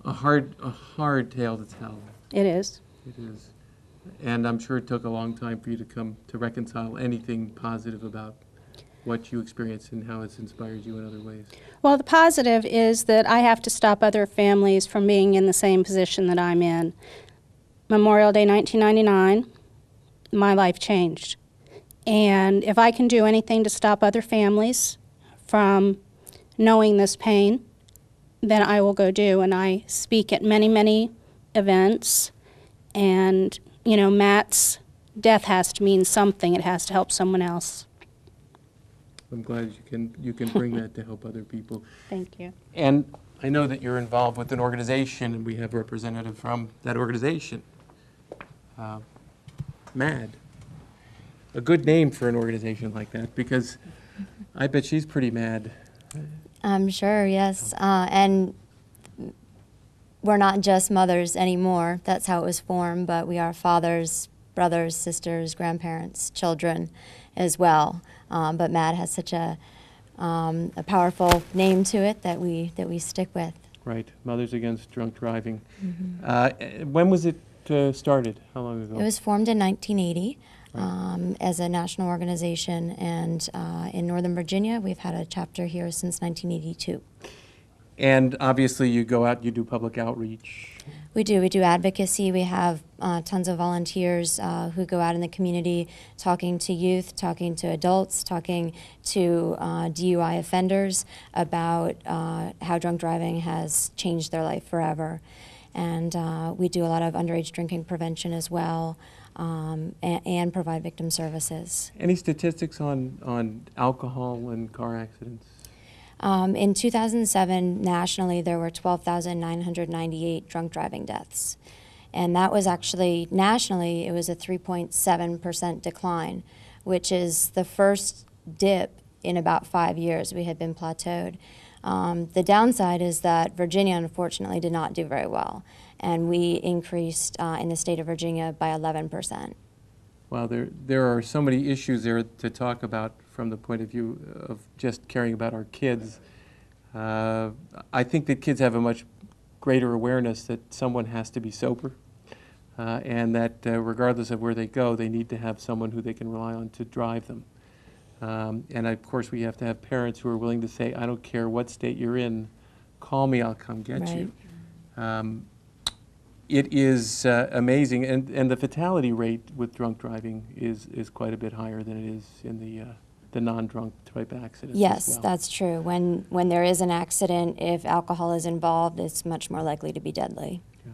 A hard tale to tell. It is. It is. And I'm sure it took a long time for you to come to reconcile anything positive about what you experienced and how it's inspired you in other ways. Well, the positive is that I have to stop other families from being in the same position that I'm in. Memorial Day 1999, my life changed. And if I can do anything to stop other families from knowing this pain, then I will go do. And I speak at many, many events. And, you know, Matt's death has to mean something. It has to help someone else. I'm glad you can bring that to help other people. Thank you. And I know that you're involved with an organization, and we have a representative from that organization. MAD. A good name for an organization like that, because I bet she's pretty mad. I'm sure, yes. And we're not just mothers anymore. That's how it was formed, but we are fathers, brothers, sisters, grandparents, children as well. But MAD has such a powerful name to it that we stick with. Right, Mothers Against Drunk Driving. Mm-hmm. When was it started? How long ago? It was formed in 1980 Right. as a national organization, and in Northern Virginia, we've had a chapter here since 1982. And obviously you go out, you do public outreach. We do advocacy. We have tons of volunteers who go out in the community talking to youth, talking to adults, talking to DUI offenders about how drunk driving has changed their life forever. And we do a lot of underage drinking prevention as well, and provide victim services. Any statistics on alcohol and car accidents? In 2007, nationally, there were 12,998 drunk driving deaths. And that was actually, nationally, it was a 3.7% decline, which is the first dip in about 5 years. We had been plateaued. The downside is that Virginia, unfortunately, did not do very well. And we increased in the state of Virginia by 11%. Wow, there are so many issues there to talk about from the point of view of just caring about our kids. I think that kids have a much greater awareness that someone has to be sober, and that regardless of where they go, they need to have someone who they can rely on to drive them. And of course, we have to have parents who are willing to say, I don't care what state you're in, call me, I'll come get you. It is amazing, and the fatality rate with drunk driving is quite a bit higher than it is in the non-drunk type accidents. Yes, as well. that's true. When there is an accident, if alcohol is involved, it's much more likely to be deadly. Yeah.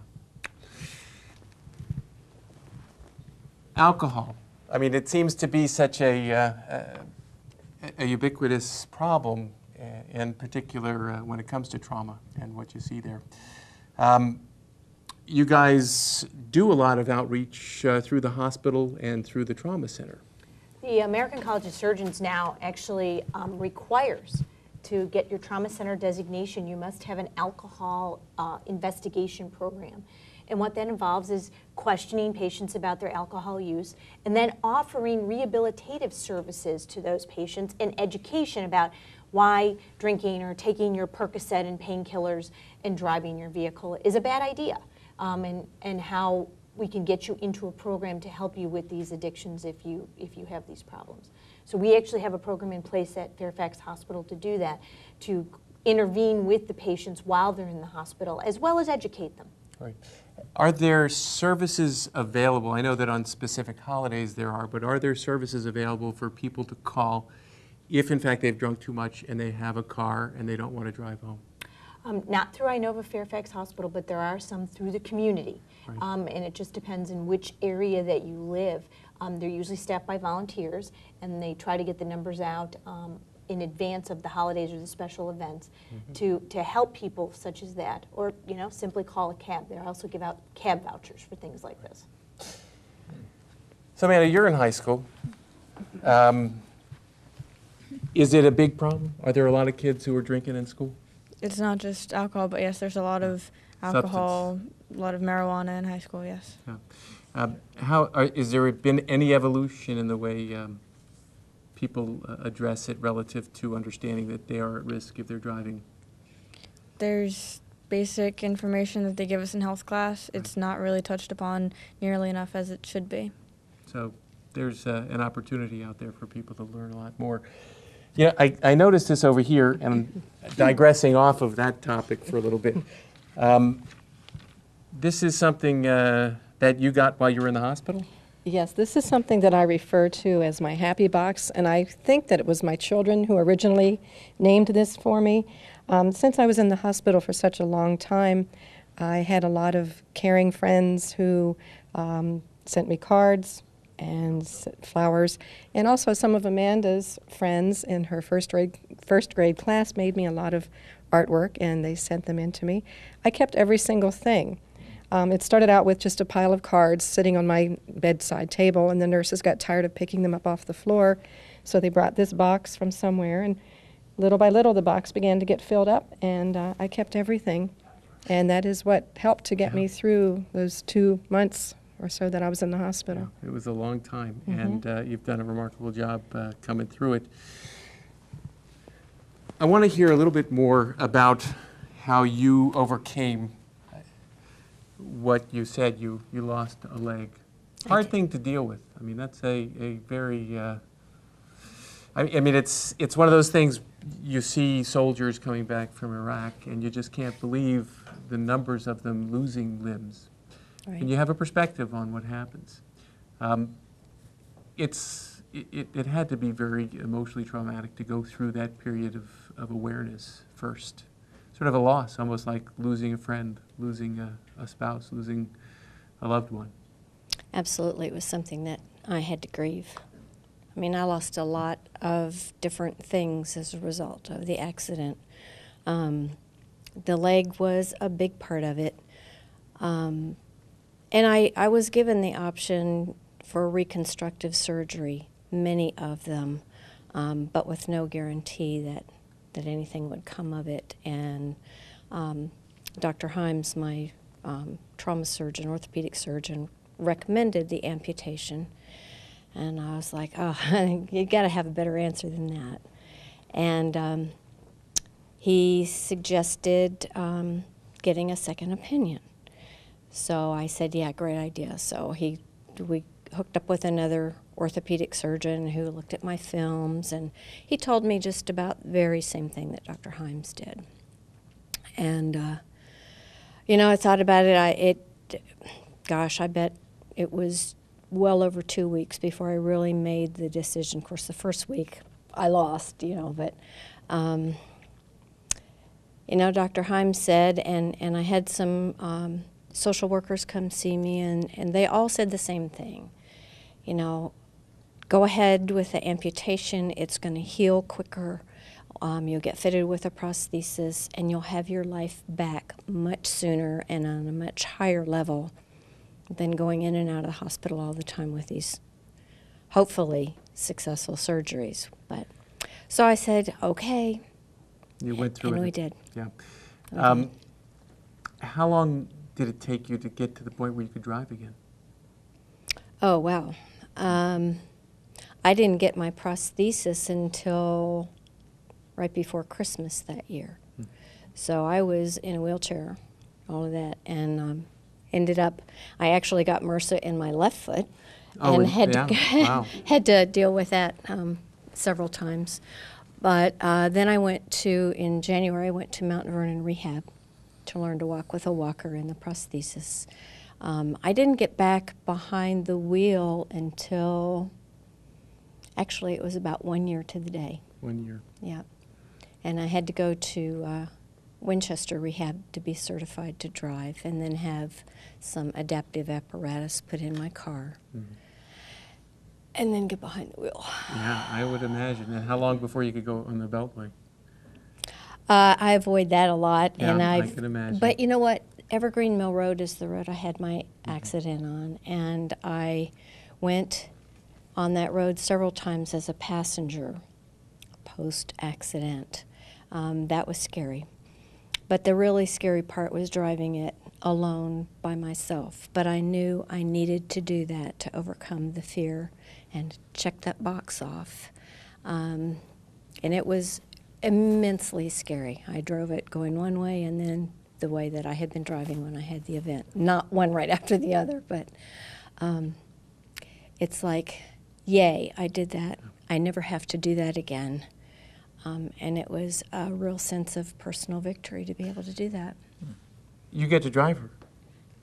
Alcohol. I mean, it seems to be such a ubiquitous problem, in particular when it comes to trauma and what you see there. you guys do a lot of outreach through the hospital and through the trauma center. The American College of Surgeons now actually requires to get your trauma center designation, you must have an alcohol investigation program. And what that involves is questioning patients about their alcohol use and then offering rehabilitative services to those patients and education about why drinking or taking your Percocet and painkillers and driving your vehicle is a bad idea, and how we can get you into a program to help you with these addictions if you have these problems. So we actually have a program in place at Fairfax Hospital to do that, to intervene with the patients while they're in the hospital, as well as educate them. Right. Are there services available? I know that on specific holidays there are, but are there services available for people to call if in fact they've drunk too much and they have a car and they don't want to drive home? Not through Inova Fairfax Hospital, but there are some through the community. Right. And it just depends in which area that you live. They're usually staffed by volunteers, and they try to get the numbers out in advance of the holidays or the special events to help people such as that, or simply call a cab. They also give out cab vouchers for things like this. So Amanda, you're in high school. Is it a big problem? Are there a lot of kids who are drinking in school? It's not just alcohol, but yes, there's a lot of alcohol, a lot of marijuana in high school, yes. Yeah. Is there been any evolution in the way people address it relative to understanding that they are at risk if they're driving? There's basic information that they give us in health class. It's not really touched upon nearly enough as it should be. So there's an opportunity out there for people to learn a lot more. Yeah, I noticed this over here, and digressing off of that topic for a little bit. This is something that you got while you were in the hospital? Yes, this is something that I refer to as my happy box, and I think that it was my children who originally named this for me. Since I was in the hospital for such a long time, I had a lot of caring friends who sent me cards and flowers, and also some of Amanda's friends in her first grade class made me a lot of artwork, and they sent them in to me. I kept every single thing. It started out with just a pile of cards sitting on my bedside table, and the nurses got tired of picking them up off the floor, so they brought this box from somewhere, and little by little the box began to get filled up, and I kept everything. And that is what helped to get me through those 2 months or so that I was in the hospital. Yeah, it was a long time, and you've done a remarkable job coming through it. I want to hear a little bit more about how you overcame what you said. You lost a leg. Hard thing to deal with. I mean, that's a very, I mean, it's one of those things. You see soldiers coming back from Iraq, and you just can't believe the numbers of them losing limbs. Right. And you have a perspective on what happens. It had to be very emotionally traumatic to go through that period of awareness first. Sort of a loss, almost like losing a friend, losing a spouse, losing a loved one. Absolutely. It was something that I had to grieve. I mean, I lost a lot of different things as a result of the accident. The leg was a big part of it. And I was given the option for reconstructive surgery, many of them, but with no guarantee that anything would come of it. And Dr. Himes, my trauma surgeon, orthopedic surgeon, recommended the amputation. And I was like, oh, you got to have a better answer than that. And he suggested getting a second opinion. So I said, yeah, great idea. So we hooked up with another orthopedic surgeon who looked at my films, and he told me just about the very same thing that Dr. Himes did. And, I thought about it. Gosh, I bet it was well over 2 weeks before I really made the decision. Of course, the first week I lost, but, Dr. Himes said, and I had some social workers come see me, and they all said the same thing. Go ahead with the amputation. It's going to heal quicker. You'll get fitted with a prosthesis, and you'll have your life back much sooner and on a much higher level than going in and out of the hospital all the time with these hopefully successful surgeries. But so I said, okay. You went through it. And we did. Yeah. How long did it take you to get to the point where you could drive again? Oh, wow. I didn't get my prosthesis until right before Christmas that year. So I was in a wheelchair, all of that, and ended up, I actually got MRSA in my left foot and had, Wow. had to deal with that several times. But then in January, I went to Mount Vernon Rehab to learn to walk with a walker and the prosthesis. I didn't get back behind the wheel until, actually it was about 1 year to the day. 1 year. Yeah. And I had to go to Winchester Rehab to be certified to drive and then have some adaptive apparatus put in my car. Mm-hmm. And then get behind the wheel. Yeah, I would imagine. And how long before you could go on the Beltway? I avoid that a lot. Yeah, and I can imagine. But you know what? Evergreen Mill Road is the road I had my accident on. And I went on that road several times as a passenger post-accident. That was scary. But the really scary part was driving it alone by myself. But I knew I needed to do that to overcome the fear and check that box off. And it was immensely scary. I drove it going one way and then the way that I had been driving when I had the event. Not one right after the other, but it's like, yay, I did that. I never have to do that again. And it was a real sense of personal victory to be able to do that. You get to drive her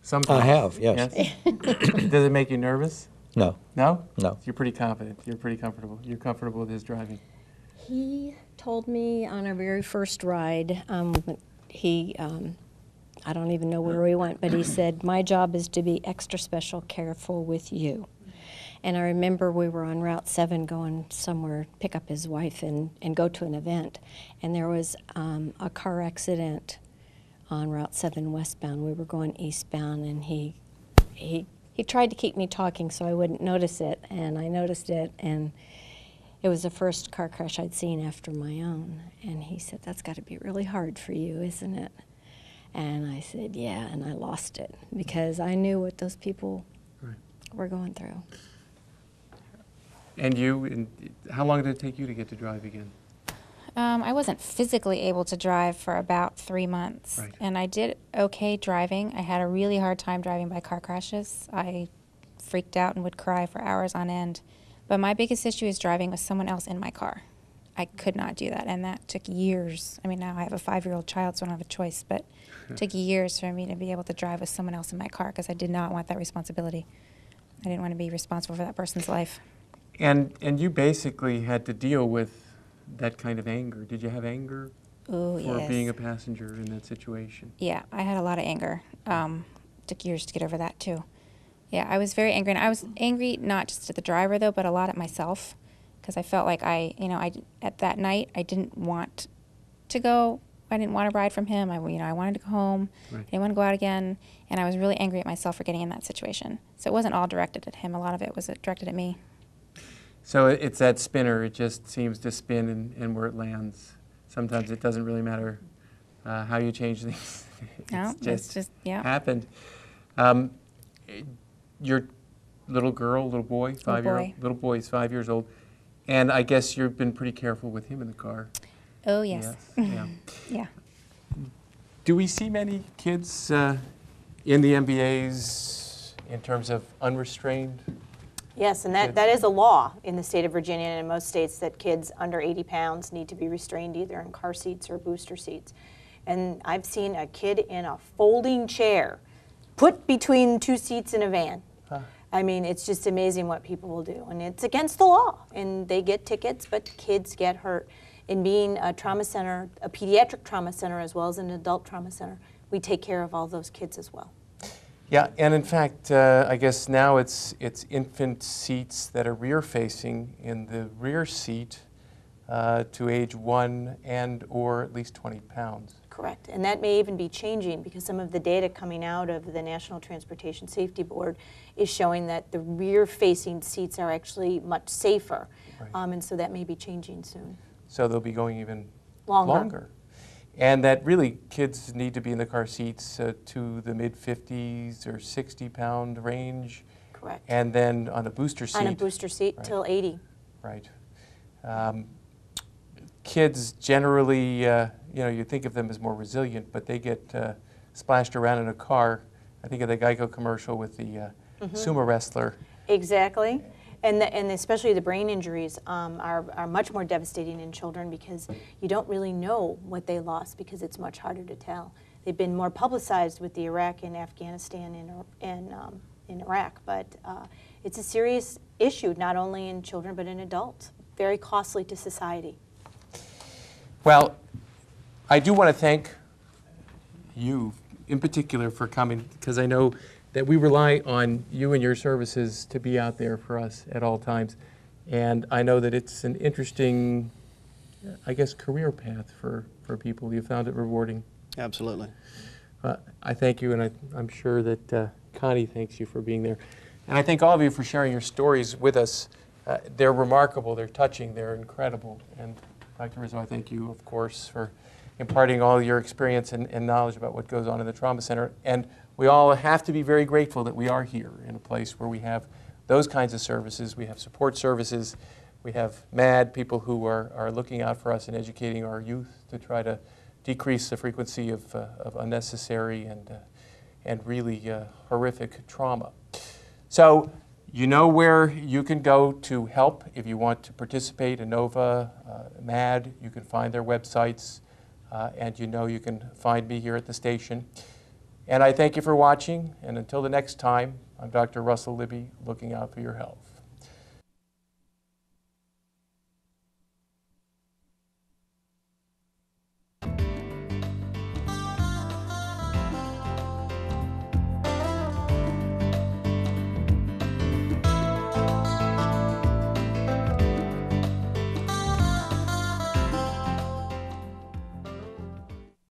sometimes. I have, yes. Does it make you nervous? No. No? No. You're pretty confident. You're pretty comfortable. You're comfortable with his driving. He told me on our very first ride, I don't even know where we went, but he said, my job is to be extra special careful with you. And I remember we were on Route 7 going somewhere, pick up his wife and go to an event. And there was a car accident on Route 7 westbound. We were going eastbound, and he tried to keep me talking so I wouldn't notice it. And I noticed it, and it was the first car crash I'd seen after my own. And he said, that's got to be really hard for you, isn't it? And I said, yeah, and I lost it because I knew what those people were going through. And you, and how long did it take you to get to drive again? I wasn't physically able to drive for about 3 months. Right. And I did okay driving. I had a really hard time driving by car crashes. I freaked out and would cry for hours on end. But my biggest issue is driving with someone else in my car. I could not do that, and that took years. I mean, now I have a 5-year-old child, so I don't have a choice, but it took years for me to be able to drive with someone else in my car because I did not want that responsibility. I didn't want to be responsible for that person's life. And you basically had to deal with that kind of anger. Did you have anger for being a passenger in that situation? Yeah, I had a lot of anger. Took years to get over that, too. Yeah, I was very angry, and I was angry not just at the driver, though, but a lot at myself, because I felt like at that night, I didn't want to go. I didn't want to ride from him. I wanted to go home. Right. I didn't want to go out again, and I was really angry at myself for getting in that situation. So it wasn't all directed at him. A lot of it was directed at me. So it's that spinner. It just seems to spin and where it lands. Sometimes it doesn't really matter how you change things. It's just happened. Your little girl, little boy, little boy is 5 years old. And I guess you've been pretty careful with him in the car. Oh, yes. Yeah. Yeah. Do we see many kids in the MBAs in terms of unrestrained? Yes, and that is a law in the state of Virginia and in most states that kids under 80 pounds need to be restrained either in car seats or booster seats. And I've seen a kid in a folding chair put between 2 seats in a van. I mean, it's just amazing what people will do. And it's against the law. And they get tickets, but kids get hurt. In being a trauma center, a pediatric trauma center as well as an adult trauma center, we take care of all those kids as well. Yeah, and in fact, I guess now it's infant seats that are rear-facing. In the rear seat, to age 1 and or at least 20 pounds. Correct. And that may even be changing because some of the data coming out of the National Transportation Safety Board is showing that the rear-facing seats are actually much safer. Right. And so that may be changing soon. So they'll be going even Longer. And that really kids need to be in the car seats to the mid-50s or 60-pound range. Correct. And then on a booster seat. On a booster seat right. till 80. Right. Kids generally, you think of them as more resilient, but they get splashed around in a car. I think of the Geico commercial with the sumo wrestler. Exactly. And especially the brain injuries are much more devastating in children because you don't really know what they lost because it's much harder to tell. They've been more publicized with the Iraq and Afghanistan and in Iraq, but it's a serious issue, not only in children but in adults. Very costly to society. Well, I do want to thank you in particular for coming, because I know that we rely on you and your services to be out there for us at all times. And I know that it's an interesting, I guess, career path for people. You found it rewarding. Absolutely. I thank you, and I'm sure that Connie thanks you for being there. And I thank all of you for sharing your stories with us. They're remarkable, they're touching, they're incredible. And Dr. Rizzo, I thank you, of course, for imparting all your experience and knowledge about what goes on in the trauma center. And we all have to be very grateful that we are here in a place where we have those kinds of services. We have support services. We have MAD, people who are looking out for us and educating our youth to try to decrease the frequency of unnecessary and really horrific trauma. So you know where you can go to help if you want to participate in NOVA, MAD. You can find their websites, and you know you can find me here at the station. And I thank you for watching, and until the next time, I'm Dr. Russell Libby, looking out for your health.